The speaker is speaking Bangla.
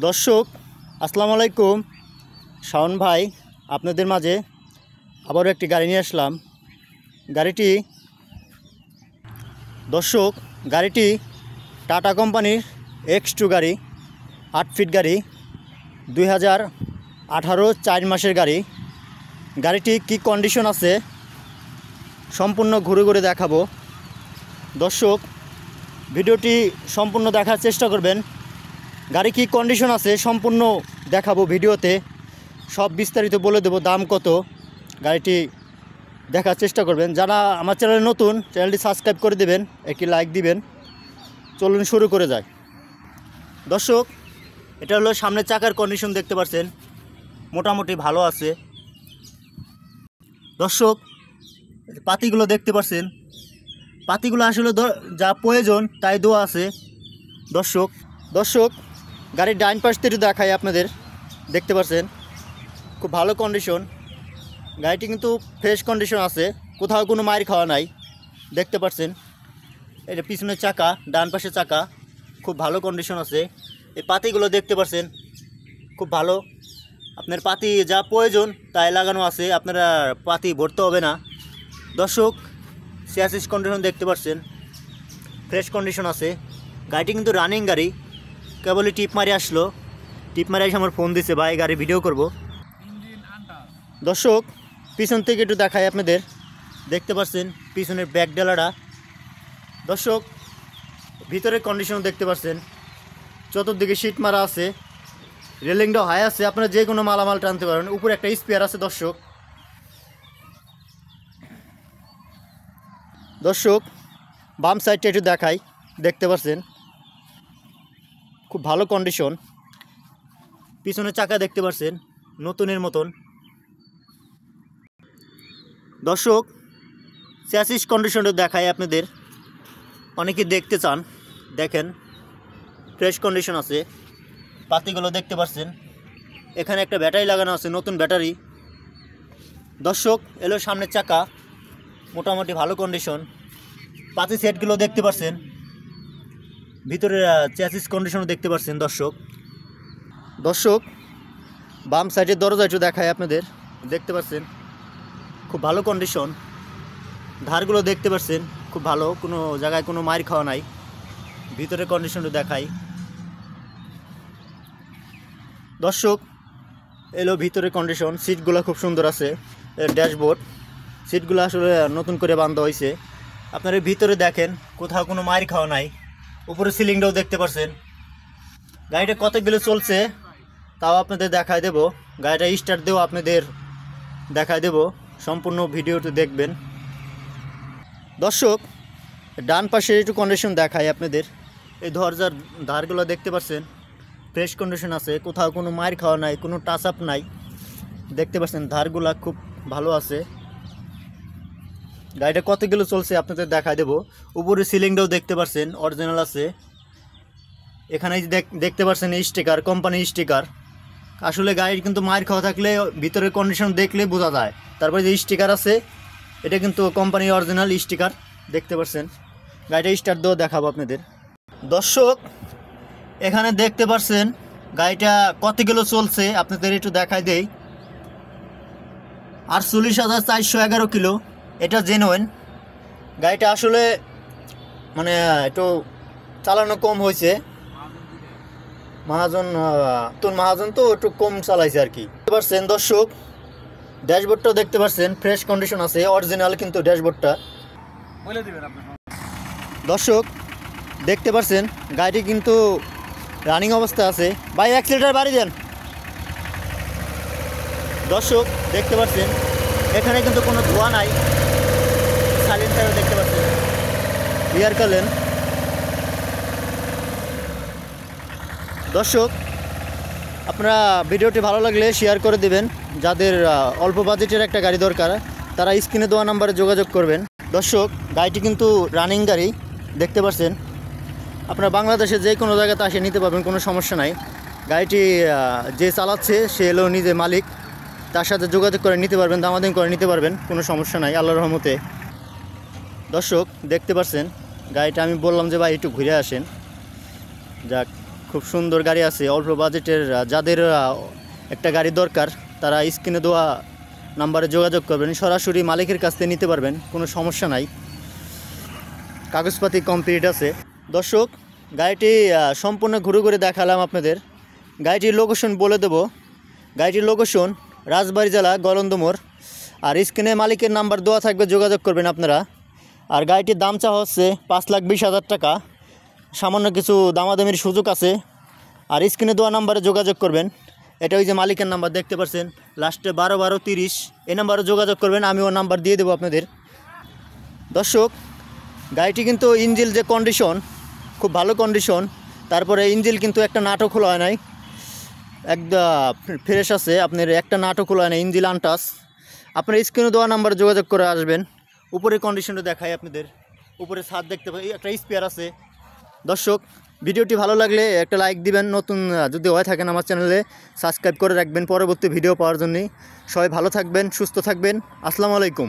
দর্শক আসসালামু আলাইকুম। শাওন ভাই আপনাদের মাঝে আবারও একটি গাড়ি নিয়ে আসলাম। গাড়িটি টাটা কোম্পানির X2 গাড়ি, 8 ফিট গাড়ি, 2018 4 মাসের গাড়ি। গাড়িটি কি কন্ডিশন আছে সম্পূর্ণ ঘুরে ঘুরে দেখাবো। দর্শক ভিডিওটি সম্পূর্ণ দেখার চেষ্টা করবেন। গাড়ি কি কন্ডিশন আছে সম্পূর্ণ দেখাবো ভিডিওতে, সব বিস্তারিত বলে দেবো। দাম কত গাড়িটি দেখার চেষ্টা করবেন। যারা আমার চ্যানেলে নতুন, চ্যানেলটি সাবস্ক্রাইব করে দেবেন, একটি লাইক দিবেন। চলুন শুরু করে যায়। দর্শক এটা হলো সামনের চাকার কন্ডিশন, দেখতে পাচ্ছেন মোটামুটি ভালো আছে। দর্শক পাতিগুলো দেখতে পাচ্ছেন, পাতিগুলো আসলে যা প্রয়োজন তাই দেওয়া আছে। দর্শক গাড়ির ডাইন পাশ থেকে দেখাই আপনাদের, দেখতে পাচ্ছেন খুব ভালো কন্ডিশন। গাড়িটি কিন্তু ফ্রেশ কন্ডিশন আছে, কোথাও কোনো মাইর খাওয়া নাই। দেখতে পাচ্ছেন এটা পিছনের চাকা, ডান পাশের চাকা খুব ভালো কন্ডিশন আছে। এই পাতিগুলো দেখতে পাচ্ছেন খুব ভালো, আপনার পাতি যা প্রয়োজন তাই লাগানো আছে, আপনারা পাতি ভরতে হবে না। দর্শক চেসিস কন্ডিশন দেখতে পাচ্ছেন ফ্রেশ কন্ডিশন আছে। গাড়িটি কিন্তু রানিং গাড়ি, কেবলই টিপ মারি আসলো। টিপ মারি এসে আমার ফোন দিছে, ভাই গাড়ি ভিডিও করব। দর্শক পিছন থেকে একটু দেখাই আপনাদের, দেখতে পাচ্ছেন পিছনের ব্যাক ডালাটা। দর্শক ভিতরের কন্ডিশন দেখতে পাচ্ছেন, চতুর্দিকে সিট মারা আছে, রেলিংটাও হাই আছে, আপনারা যে কোনো মালামাল টানতে পারেন। উপরে একটা স্পেয়ার আছে। দর্শক বাম সাইডটা একটু দেখাই, দেখতে পাচ্ছেন খুব ভালো কন্ডিশন। পিছনের চাকা দেখতে পাচ্ছেন নতুনের মতন। দর্শক চ্যাসিস কন্ডিশনটা দেখাই আপনাদের, অনেকে দেখতে চান, দেখেন ফ্রেশ কন্ডিশন আছে। পাতিগুলো দেখতে পাচ্ছেন, এখানে একটা ব্যাটারি লাগানো আছে, নতুন ব্যাটারি। দর্শক এলো সামনের চাকা, মোটামুটি ভালো কন্ডিশন। পাতি সেটগুলো দেখতে পাচ্ছেন, ভিতরে চ্যাসিস কন্ডিশনও দেখতে পাচ্ছেন। দর্শক বাম সাইডের দরজা একটু দেখায় আপনাদের, দেখতে পাচ্ছেন খুব ভালো কন্ডিশন। ধারগুলো দেখতে পাচ্ছেন খুব ভালো, কোনো জায়গায় কোনো মার খাওয়া নাই। ভিতরের কন্ডিশনটা দেখাই। দর্শক এলো ভিতরের কন্ডিশন, সিটগুলো খুব সুন্দর আছে। ড্যাশবোর্ড সিটগুলো আসলে নতুন করে বাঁধা হয়েছে। আপনারা ভিতরে দেখেন কোথাও কোনো মার খাওয়া নাই। উপরে সিলিংটাও দেখতে পাচ্ছেন। গাড়িটা কতগুলো চলছে তাও আপনাদের দেখায় দেব, গাড়িটা স্টার্ট দেও আপনাদের দেখায় দেব, সম্পূর্ণ ভিডিওটি দেখবেন। দর্শক ডান পাশে একটু কন্ডিশন দেখায় আপনাদের, এই দরজার ধারগুলো দেখতে পাচ্ছেন ফ্রেশ কন্ডিশন আছে, কোথাও কোনো মার খাওয়া নাই, কোনো টাচ আপ নাই। দেখতে পাচ্ছেন ধারগুলা খুব ভালো আছে। গাড়িটা কতগুলো চলছে আপনাদের দেখায় দেব। উপরে সিলিংটাও দেখতে পাচ্ছেন অরিজিনাল আছে। এখানে দেখতে পাচ্ছেন স্টিকার, কোম্পানি স্টিকার। আসলে গাড়ির কিন্তু মার খাওয়া থাকলে ভিতরের কন্ডিশন দেখলে বোঝা যায়। তারপরে যে স্টিকার আছে এটা কিন্তু কোম্পানি অরিজিনাল স্টিকার, দেখতে পাচ্ছেন। গাড়িটা স্টার্ট দিয়েও দেখাবো আপনাদের। দর্শক এখানে দেখতে পাচ্ছেন গাড়িটা কতগুলো চলছে আপনাদের একটু দেখাই দেই। 48,411 কিলো, এটা জেনুইন। গাড়িটা আসলে মানে একটু চালানো কম হয়েছে, মহাজন তো একটু কম চালাইছে আর কি। দেখতে পাচ্ছেন দর্শক ড্যাশবোর্ডটাও দেখতে পাচ্ছেন ফ্রেশ কন্ডিশন আছে, অরিজিনাল কিন্তু ড্যাশবোর্ডটা। দর্শক দেখতে পাচ্ছেন গাড়িটি কিন্তু রানিং অবস্থা আছে। ভাই অ্যাক্সিলেটার বাড়ি দেন। দর্শক দেখতে পাচ্ছেন এখানে কিন্তু কোনো ধোঁয়া নাই, সাইলেন্সারও দেখতে পাচ্ছেন, রিয়ার কালেন। দর্শক আপনারা ভিডিওটি ভালো লাগলে শেয়ার করে দেবেন। যাদের অল্প বাজেটের একটা গাড়ি দরকার তারা স্ক্রিনে দেওয়া নাম্বারে যোগাযোগ করবেন। দর্শক গাড়িটি কিন্তু রানিং গাড়ি, দেখতে পাচ্ছেন। আপনারা বাংলাদেশে যে কোনো জায়গাতে আসে নিতে পারবেন, কোনো সমস্যা নাই। গাড়িটি যে চালাচ্ছে সে হলো নিজে মালিক, তার সাথে যোগাযোগ করে নিতে পারবেন, দামাদামি করে নিতে পারবেন, কোনো সমস্যা নাই আল্লাহর রহমতে। দর্শক দেখতে পাচ্ছেন গাড়িটা, আমি বললাম যে ভাই একটু ঘুরে আসেন, যাক খুব সুন্দর গাড়ি আছে। অল্প বাজেটের যাদের একটা গাড়ি দরকার তারা স্ক্রিনে দেওয়া নাম্বারে যোগাযোগ করবেন, সরাসরি মালিকের কাছ থেকে নিতে পারবেন, কোনো সমস্যা নাই, কাগজপাতি কমপ্লিট আছে। দর্শক, গাড়িটি সম্পূর্ণ ঘুরে ঘুরে দেখালাম আপনাদের। গাড়িটির লোকেশন বলে দেব। গাড়িটির লোকেশন রাজবাড়ী জেলা গলন্দমোড়। আর স্ক্রিনে মালিকের নাম্বার দেওয়া থাকবে, যোগাযোগ করবেন আপনারা। আর গাড়িটির দাম চাওয়া হচ্ছে 5,20,000 টাকা। সামান্য কিছু দামাদামির সুযোগ আছে। আর স্ক্রিনে দেওয়া নাম্বারে যোগাযোগ করবেন। এটা ওই যে মালিকের নাম্বার দেখতে পাচ্ছেন, লাস্টে 121230, এই নাম্বারে যোগাযোগ করবেন, আমি ওর নাম্বার দিয়ে দেবো আপনাদের। দর্শক, গাড়িটি কিন্তু ইঞ্জিল যে কন্ডিশন, খুব ভালো কন্ডিশন। তারপরে ইঞ্জিল কিন্তু একটা নাটও খোলা হয় নাই, একদম ফ্রেশ আছে। আপনার একটা নাটও খোলা হয় না, ইঞ্জিল আনটাস। আপনার স্ক্রিনে দেওয়া নাম্বারে যোগাযোগ করে আসবেন। উপরে কন্ডিশনটা দেখাই আপনাদের। উপরে ছাদ দেখতে পাই, একটা স্পেয়ার আছে। দর্শক, ভিডিওটি ভালো লাগলে একটা লাইক দিবেন। নতুন যদি হয়ে থাকেন আমার চ্যানেলে সাবস্ক্রাইব করে রাখবেন পরবর্তী ভিডিও পাওয়ার জন্যই। সবাই ভালো থাকবেন, সুস্থ থাকবেন। আসসালামু আলাইকুম।